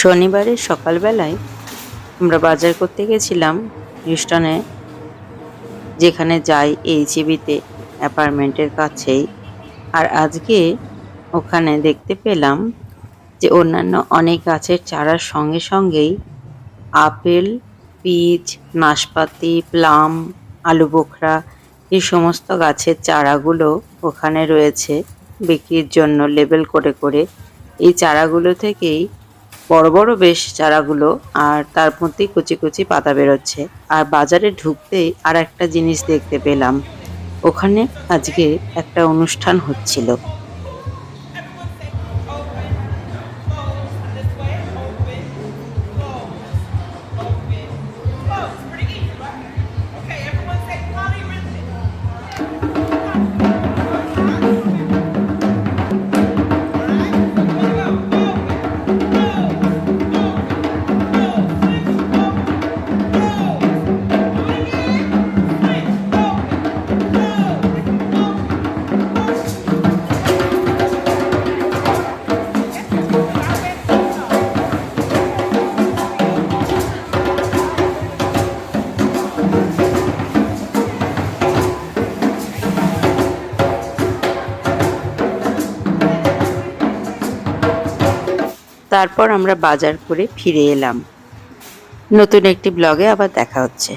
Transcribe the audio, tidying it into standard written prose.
শনিবারে সকালবেলায় আমরা বাজার করতে গেছিলাম হিউস্টনে, যেখানে যাই এইচইবিতে অ্যাপার্টমেন্টের কাছেই। আর আজকে ওখানে দেখতে পেলাম যে অন্যান্য অনেক গাছের চারার সঙ্গে সঙ্গেই আপেল, পিচ, নাশপাতি, প্লাম, আলু বোখরা এই সমস্ত গাছের চারাগুলো ওখানে রয়েছে বিক্রির জন্য লেবেল করে করে। এই চারাগুলো থেকেই বড় বড় বেশ চারাগুলো, আর তার মধ্যেই কচি কচি পাতা বেরোচ্ছে। আর বাজারে ঢুকতেই আর একটা জিনিস দেখতে পেলাম, ওখানে আজকে একটা অনুষ্ঠান হচ্ছিল। তারপর আমরা বাজার করে ফিরে এলাম। নতুন একটি ব্লগে আবার দেখা হচ্ছে।